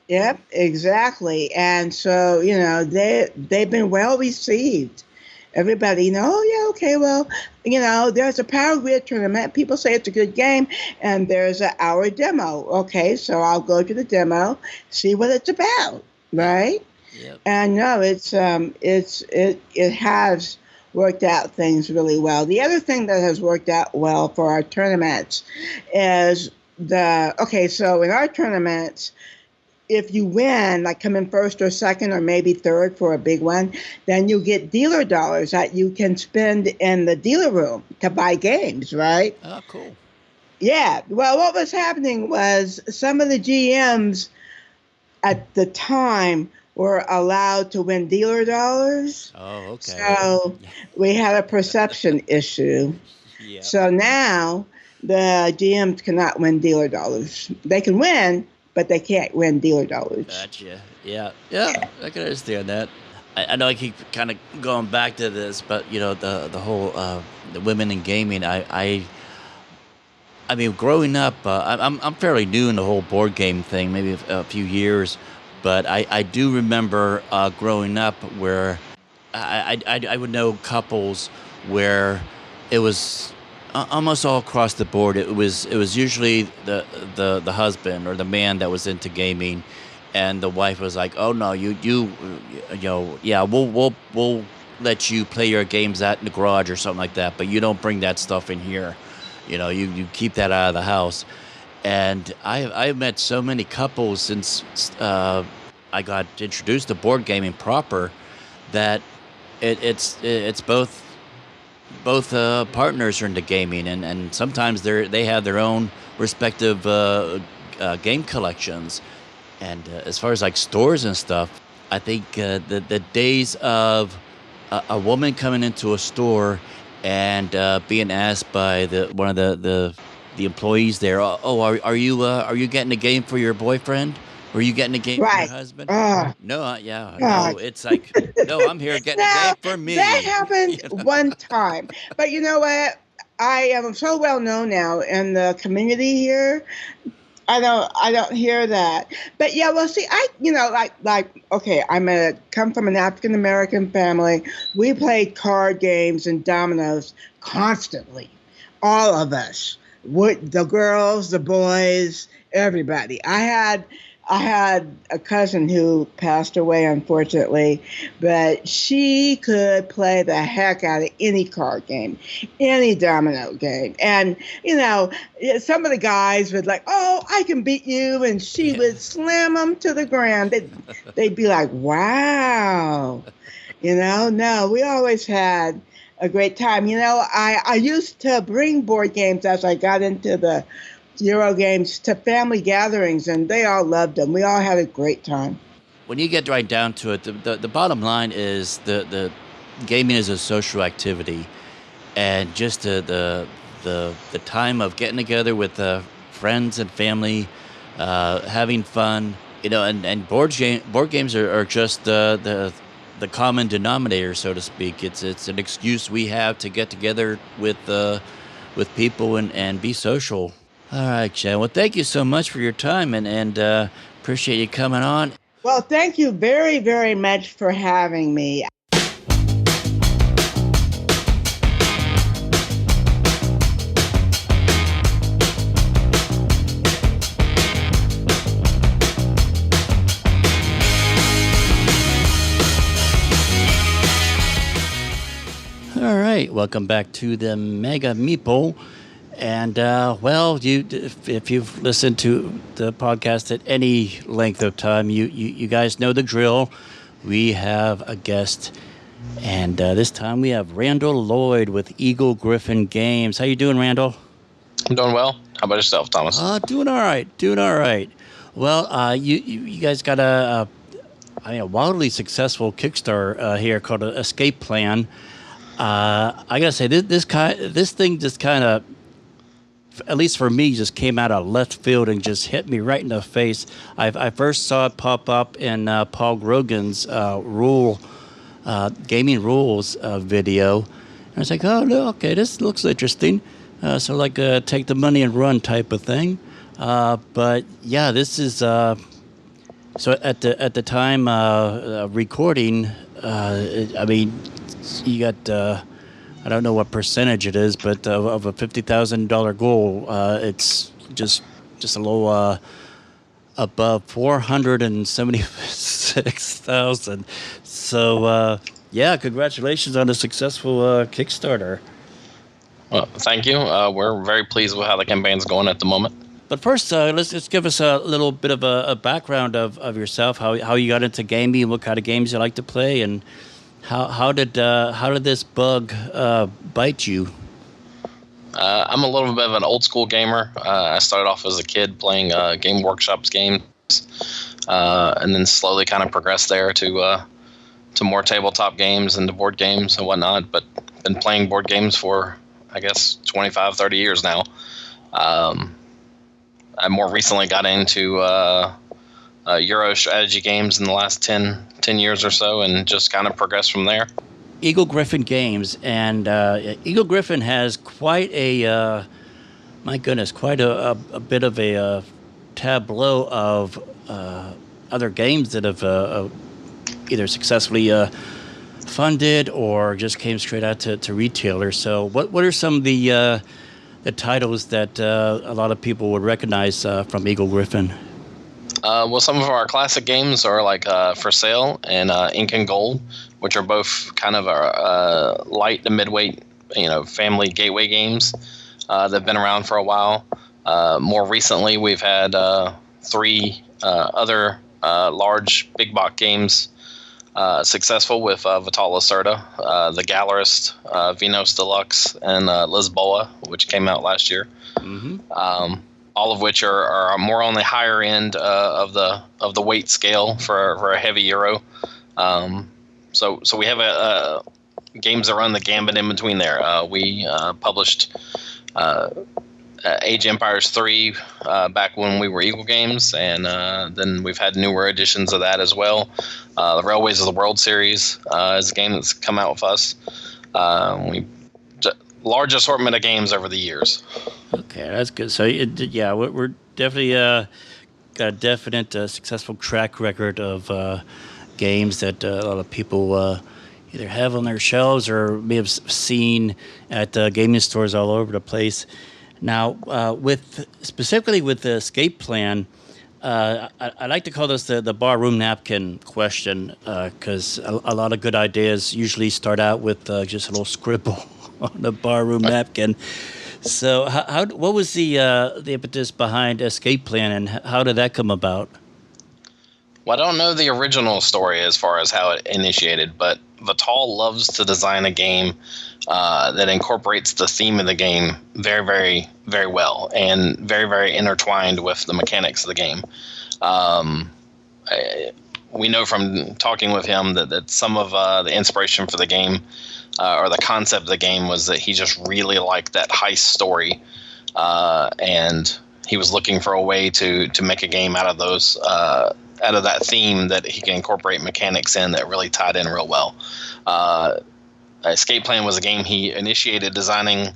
Yep, exactly. And so, you know, they've been well received. Everybody, you know, oh, yeah, okay, well, you know, there's a Power Grid tournament. People say it's a good game, and there's an hour demo. Okay, so I'll go to the demo, see what it's about, right? Yep. And no, it has worked out things really well. The other thing that has worked out well for our tournaments is so in our tournaments, if you win, like come in first or second or maybe third for a big one, then you get dealer dollars that you can spend in the dealer room to buy games, right? Oh, cool. Yeah. Well, what was happening was some of the GMs at the time were allowed to win dealer dollars. Oh, okay. So we had a perception issue. Yeah. So now the GMs cannot win dealer dollars. They can win, but they can't win dealer dollars. Gotcha. Yeah, I can understand that. I know I keep kind of going back to this, but you know the whole the women in gaming. I mean, growing up, I'm fairly new in the whole board game thing, maybe a few years, but I do remember growing up where I would know couples where it was almost all across the board. It was usually the husband or the man that was into gaming, and the wife was like, "Oh no, you know, yeah, we'll let you play your games out in the garage or something like that, but you don't bring that stuff in here. You know, you keep that out of the house." And I've met so many couples since I got introduced to board gaming proper that it's both partners are into gaming, and sometimes they have their own respective game collections. And as far as like stores and stuff, I think the days of a woman coming into a store and being asked by one of the employees there, "Oh, are you getting a game for your boyfriend? Or are you getting a game for your husband?" No, no, it's like, "No, I'm here getting a game for me." That happened one time. But you know what? I am so well known now in the community here. I don't hear that. But yeah, well, see, okay, come from an African American family. We played card games and dominoes constantly. All of us. The girls, the boys, everybody. I I had a cousin who passed away, unfortunately, but she could play the heck out of any card game, any domino game. And, some of the guys would like, oh, I can beat you. And she would slam them to the ground. They'd be like, wow. No, we always had a great time. I used to bring board games as I got into the Euro games to family gatherings, and they all loved them. We all had a great time. When you get right down to it, the bottom line is the gaming is a social activity, and just the time of getting together with friends and family, having fun, and board games are just the common denominator, so to speak. It's an excuse we have to get together with people and be social. All right, Jen. Well, thank you so much for your time, and appreciate you coming on. Well, thank you very, very much for having me. All right, welcome back to the Mega Meeple. And, if you've listened to the podcast at any length of time, you guys know the drill. We have a guest, and this time we have Randal Lloyd with Eagle Gryphon Games. How you doing, Randal? I'm doing well. How about yourself, Thomas? Doing all right. Well, you guys got a wildly successful Kickstarter here called Escape Plan. I gotta say, this thing just kind of, at least for me, just came out of left field and just hit me right in the face. I first saw it pop up in Paul Grogan's gaming rules video. And I was like, oh, no, okay, this looks interesting. So like a take the money and run type of thing. But yeah, this is so at the time recording. You got. I don't know what percentage it is, but of a $50,000 goal, it's just a little above 476,000. So congratulations on a successful Kickstarter. Well, thank you. We're very pleased with how the campaign's going at the moment. But first, let's give us a little bit of a background of yourself, how you got into gaming, what kind of games you like to play, and How did this bug bite you? I'm a little bit of an old school gamer. I started off as a kid playing Game Workshop's games, and then slowly kind of progressed there to more tabletop games and to board games and whatnot. But been playing board games for, I guess, 25, 30 years now. I more recently got into Euro strategy games in the last 10 years or so, and just kind of progressed from there. Eagle Gryphon Games, and Eagle Gryphon has quite a bit of a tableau of other games that have either successfully funded or just came straight out to retailers. So what are some of the titles that a lot of people would recognize from Eagle Gryphon? Well, some of our classic games are like For Sale and Ink and Gold, which are both kind of light to midweight, family gateway games that have been around for a while. More recently, we've had 3 other large big box games successful with Vital Lacerda, The Gallerist, Venus Deluxe, and Lisboa, which came out last year. Mm-hmm. All of which are more on the higher end of the weight scale for a heavy Euro. So we have games that run the gambit in between there. We published Age Empires 3 back when we were Eagle Games, and then we've had newer editions of that as well. The Railways of the World series is a game that's come out with us. Large assortment of games over the years. Okay, that's good. So, we're definitely got a definite successful track record of games that a lot of people either have on their shelves or may have seen at gaming stores all over the place. Now, specifically with the Escape Plan, I like to call this the barroom napkin question because a lot of good ideas usually start out with just a little scribble on the barroom napkin. So, what was the impetus behind Escape Plan, and how did that come about? Well, I don't know the original story as far as how it initiated, but Vital loves to design a game that incorporates the theme of the game very, very, very well, and very, very intertwined with the mechanics of the game. We know from talking with him that some of the inspiration for the game or the concept of the game was that he just really liked that heist story, and he was looking for a way to make a game out of those out of that theme that he can incorporate mechanics in that really tied in real well. Escape Plan was a game he initiated designing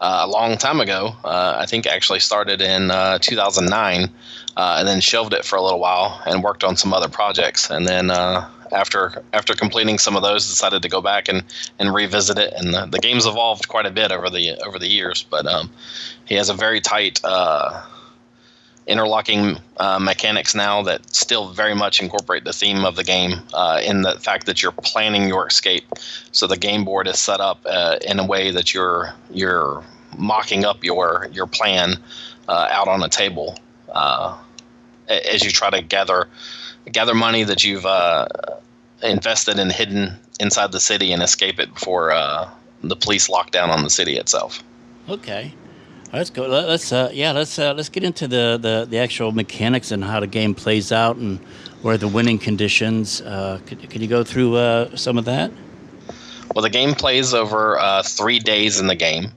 a long time ago. I think actually started in 2009, and then shelved it for a little while and worked on some other projects. And then after completing some of those, decided to go back and revisit it. And the game's evolved quite a bit over the years, but he has a very tight interlocking mechanics now that still very much incorporate the theme of the game in the fact that you're planning your escape. So the game board is set up in a way that you're mocking up your plan out on a table as you try to gather money that you've invested and hidden inside the city and escape it before the police lock down on the city itself. Okay. Let's go. Let's get into the actual mechanics and how the game plays out and where the winning conditions. Could you go through some of that? Well, the game plays over 3 days in the game,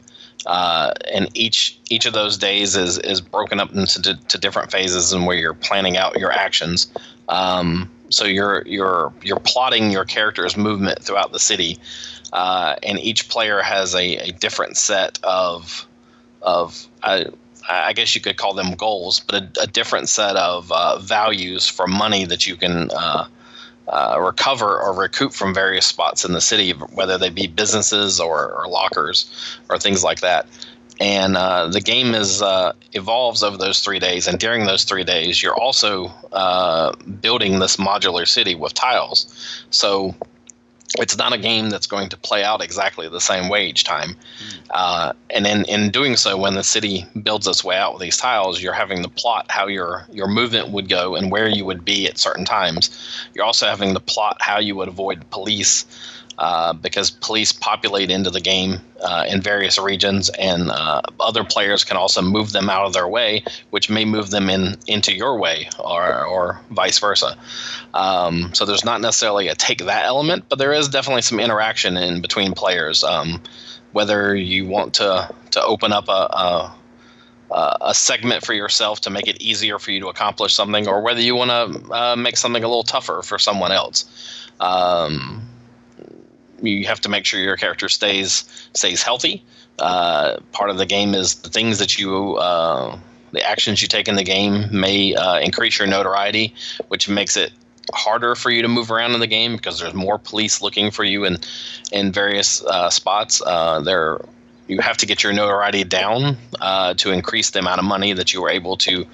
and each of those days is broken up into different phases and where you're planning out your actions. So you're plotting your character's movement throughout the city, and each player has a different set of I guess you could call them goals, but a different set of values for money that you can recover or recoup from various spots in the city, whether they be businesses or lockers or things like that. And the game evolves over those 3 days, and during those 3 days, you're also building this modular city with tiles. So it's not a game that's going to play out exactly the same way each time. And in doing so, when the city builds its way out with these tiles, you're having to plot how your movement would go and where you would be at certain times. You're also having to plot how you would avoid police, because police populate into the game in various regions, and other players can also move them out of their way, which may move them into your way, or vice versa. So there's not necessarily a take that element, but there is definitely some interaction in between players. Whether you want to open up a segment for yourself to make it easier for you to accomplish something, or whether you want to make something a little tougher for someone else. You have to make sure your character stays healthy. Part of the game is the things that the actions you take in the game may increase your notoriety, which makes it harder for you to move around in the game because there's more police looking for you in various spots. You have to get your notoriety down to increase the amount of money that you were able to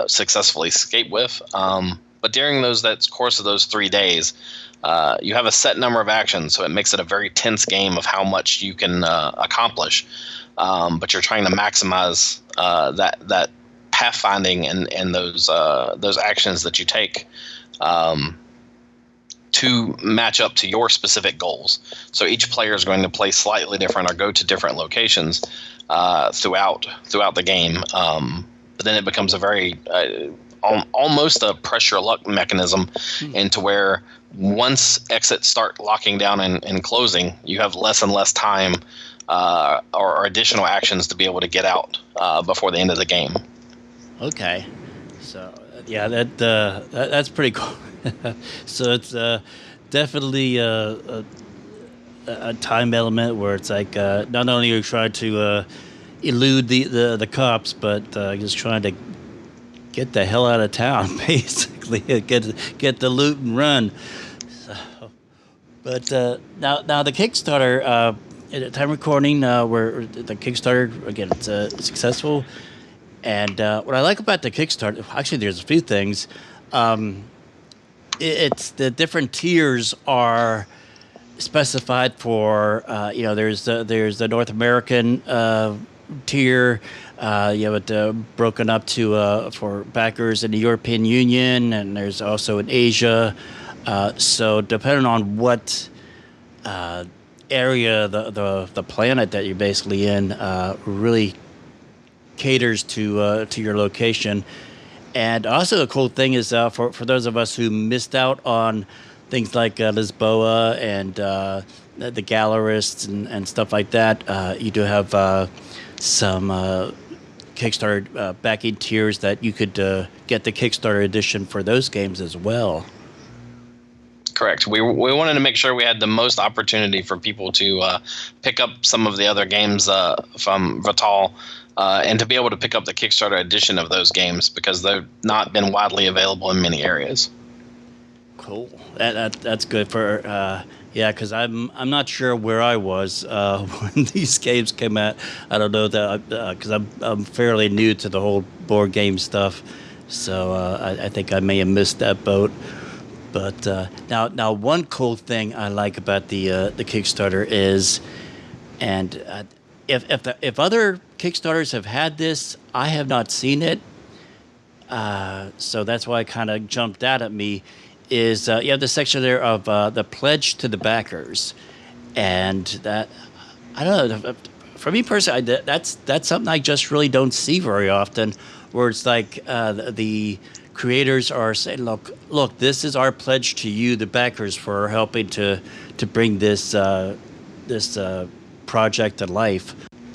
successfully escape with. But during that course of those 3 days, you have a set number of actions, so it makes it a very tense game of how much you can accomplish. But you're trying to maximize that pathfinding and those actions that you take to match up to your specific goals. So each player is going to play slightly different or go to different locations throughout the game. But then it becomes a very almost a pressure luck mechanism into where once exits start locking down and closing, you have less and less time or additional actions to be able to get out before the end of the game. Okay, so yeah, that's pretty cool. So it's definitely a time element where it's like not only are you trying to elude the cops, but just trying to get the hell out of town, basically. get the loot and run. So, but now the Kickstarter, at the time recording, where the Kickstarter again, it's successful. And what I like about the Kickstarter, actually, there's a few things. It's the different tiers are specified for. There's the North American tier. You have it broken up to for backers in the European Union, and there's also in Asia. So depending on what area the planet that you're basically in really caters to your location. And also the cool thing is for those of us who missed out on things like Lisboa and the gallerists and stuff like that, you do have some Kickstarter backing tiers that you could get the Kickstarter edition for those games as well. Correct. We wanted to make sure we had the most opportunity for people to pick up some of the other games from Vital and to be able to pick up the Kickstarter edition of those games because they've not been widely available in many areas. Cool. That's good for because I'm not sure where I was when these games came out. I don't know that because I'm fairly new to the whole board game stuff, so I think I may have missed that boat. But now one cool thing I like about the Kickstarter is, and if other Kickstarters have had this, I have not seen it. So that's why it kind of jumped out at me. Is you have the section there of the pledge to the backers, and that I don't know. For me personally, that's something I just really don't see very often. Where it's like the creators are saying, look, this is our pledge to you, the backers, for helping to bring this project to life.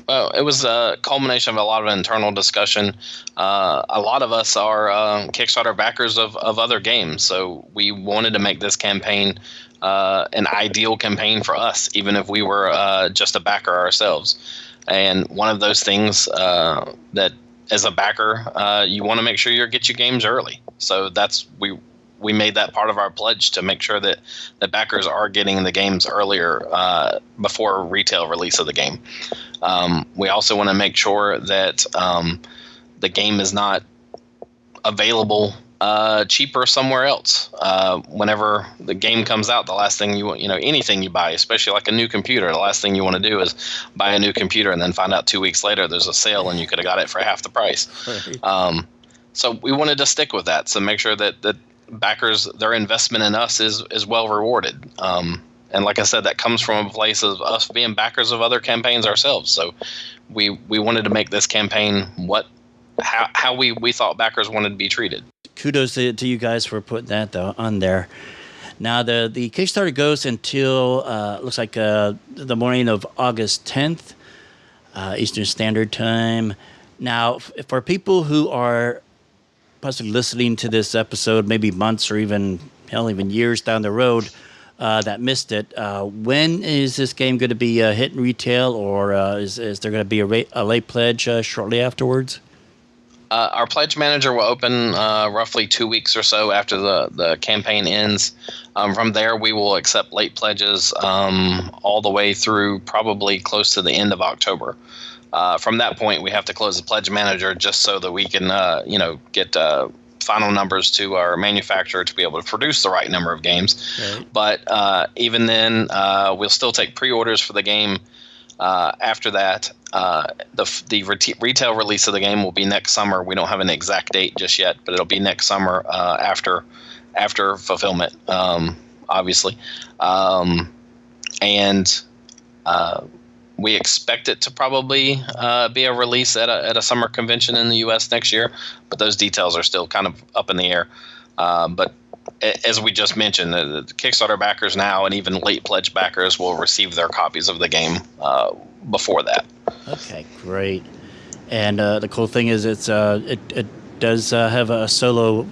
Well, it was a culmination of a lot of internal discussion. A lot of us are Kickstarter backers of other games, so we wanted to make this campaign an ideal campaign for us, even if we were just a backer ourselves. And one of those things that as a backer, you want to make sure you get your games early. So that's we made that part of our pledge to make sure that the backers are getting the games earlier before retail release of the game. We also want to make sure that the game is not available cheaper somewhere else. Whenever the game comes out, the last thing anything you buy, especially like a new computer, the last thing you want to do is buy a new computer and then find out 2 weeks later there's a sale and you could have got it for half the price. Right. So we wanted to stick with that. So make sure that backers, their investment in us is well rewarded. And like I said, that comes from a place of us being backers of other campaigns ourselves. So we wanted to make this campaign how we thought backers wanted to be treated. Kudos to you guys for putting that on there. Now the Kickstarter goes until looks like the morning of August 10th, Eastern Standard Time. Now for people who are possibly listening to this episode, maybe months or even years down the road, that missed it. When is this game going to be hitting retail, or is there going to be a late pledge shortly afterwards? Our pledge manager will open roughly 2 weeks or so after the campaign ends. From there, we will accept late pledges all the way through probably close to the end of October. From that point, we have to close the pledge manager just so that we can, get final numbers to our manufacturer to be able to produce the right number of games. Right. But even then, we'll still take pre-orders for the game. After that, the retail release of the game will be next summer. We don't have an exact date just yet, but it'll be next summer after fulfillment, obviously. We expect it to probably be a release at a summer convention in the U.S. next year, but those details are still kind of up in the air. But as we just mentioned, the Kickstarter backers now and even late pledge backers will receive their copies of the game before that. Okay, great. And the cool thing is it does have a solo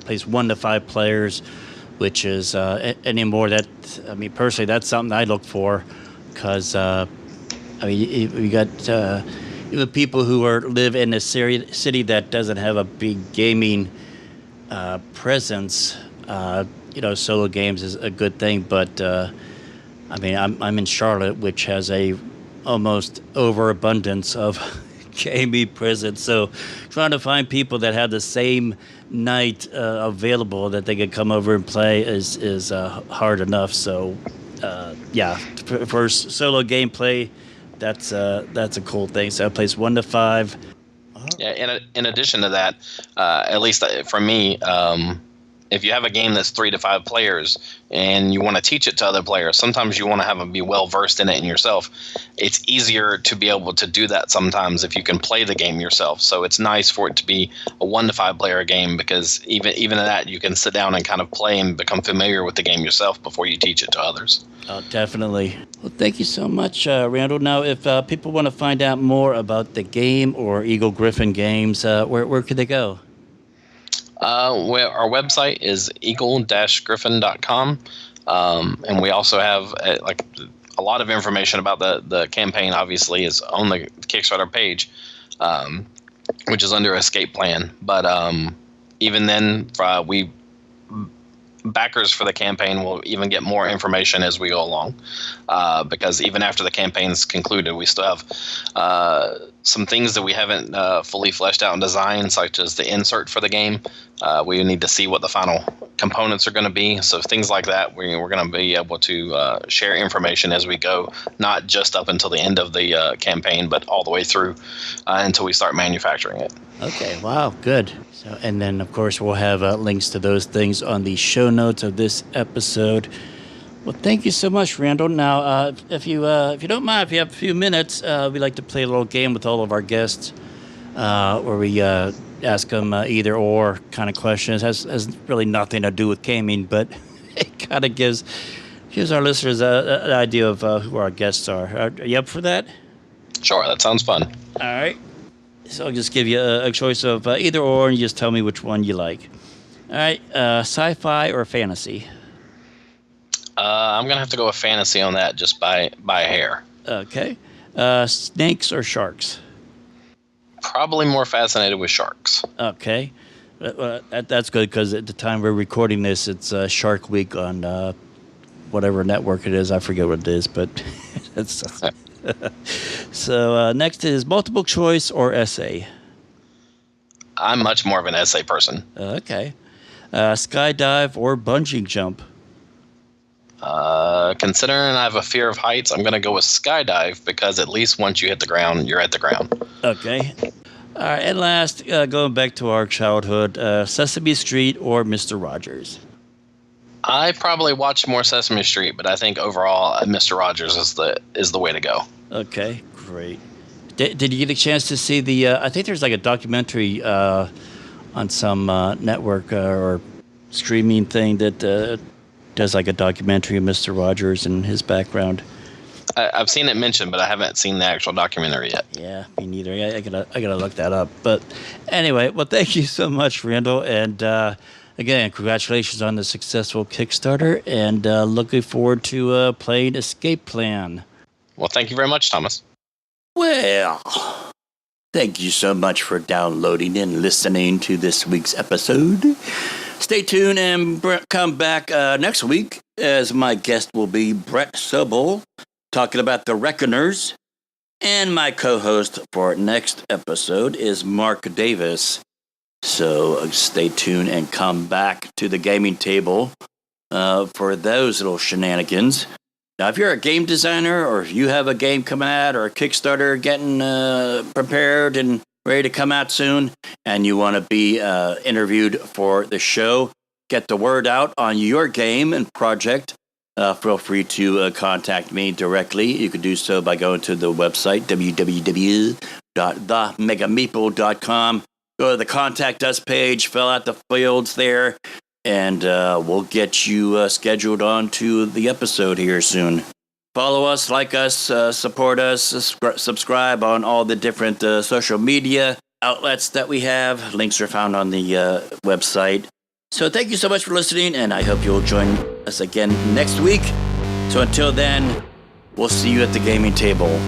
plays 1 to 5 players, which is anymore that personally that's something I look for. Because, we got even people who live in a city that doesn't have a big gaming presence. Solo games is a good thing. But, I'm in Charlotte, which has a almost overabundance of gaming prison. So trying to find people that have the same night available that they could come over and play is hard enough. So for solo gameplay, that's a cool thing. So I plays 1 to 5. Yeah, in addition to that, at least for me, if you have a game that's 3 to 5 players and you want to teach it to other players, sometimes you want to have them be well versed in it yourself. It's easier to be able to do that sometimes if you can play the game yourself. So it's nice for it to be a 1 to 5 player game, because even in that you can sit down and kind of play and become familiar with the game yourself before you teach it to others. Oh, definitely. Well, thank you so much, Randall. Now, if people want to find out more about the game or Eagle Gryphon Games, where could they go? Our website is eagle-gryphon.com, and we also have a lot of information about the campaign. Obviously, is on the Kickstarter page, which is under Escape Plan. But even then, backers for the campaign will even get more information as we go along, because even after the campaign's concluded, we still have some things that we haven't fully fleshed out in design, such as the insert for the game. We need to see what the final components are going to be. So things like that, we're going to be able to share information as we go, not just up until the end of the campaign, but all the way through until we start manufacturing it. Okay, wow, good. So, and then, of course, we'll have links to those things on the show notes of this episode. Well, thank you so much, Randall. Now, if you don't mind, if you have a few minutes, we like to play a little game with all of our guests, where we ask them either or kind of questions. Has really nothing to do with gaming, but it kind of gives our listeners an idea of who our guests are. Are you up for that? Sure, that sounds fun. All right. So I'll just give you a choice of either or, and you just tell me which one you like. All right, sci-fi or fantasy? I'm going to have to go with fantasy on that, just by a hair. Okay. Snakes or sharks? Probably more fascinated with sharks. Okay. That's good, because at the time we're recording this, it's Shark Week on whatever network it is. I forget what it is, but it's... So next is multiple choice or essay? I'm much more of an essay person. Okay. Skydive or bungee jump? Considering I have a fear of heights, I'm going to go with skydive, because at least once you hit the ground, you're at the ground. Okay. All right, and last, going back to our childhood, Sesame Street or Mr. Rogers? I probably watched more Sesame Street, but I think overall Mr. Rogers is the way to go. Okay, great. Did you get a chance to see the? I think there's like a documentary on some network or streaming thing that does like a documentary of Mr. Rogers and his background. I've seen it mentioned, but I haven't seen the actual documentary yet. Yeah, me neither. I gotta look that up. But anyway, well, thank you so much, Randall, and again, congratulations on the successful Kickstarter, and looking forward to playing Escape Plan. Well, thank you very much, Thomas. Well, thank you so much for downloading and listening to this week's episode. Stay tuned and come back next week, as my guest will be Brett Sobel, talking about the Reckoners. And my co-host for next episode is Mark Davis. So stay tuned and come back to the gaming table for those little shenanigans. Now, if you're a game designer, or if you have a game coming out, or a Kickstarter getting prepared and ready to come out soon, and you want to be interviewed for the show, get the word out on your game and project, feel free to contact me directly. You can do so by going to the website, www.themegameeple.com. Go to the Contact Us page, fill out the fields there, and we'll get you scheduled on to the episode here soon. Follow us, like us, support us, subscribe on all the different social media outlets that we have. Links are found on the website. So thank you so much for listening, and I hope you'll join us again next week. So until then, we'll see you at the gaming table.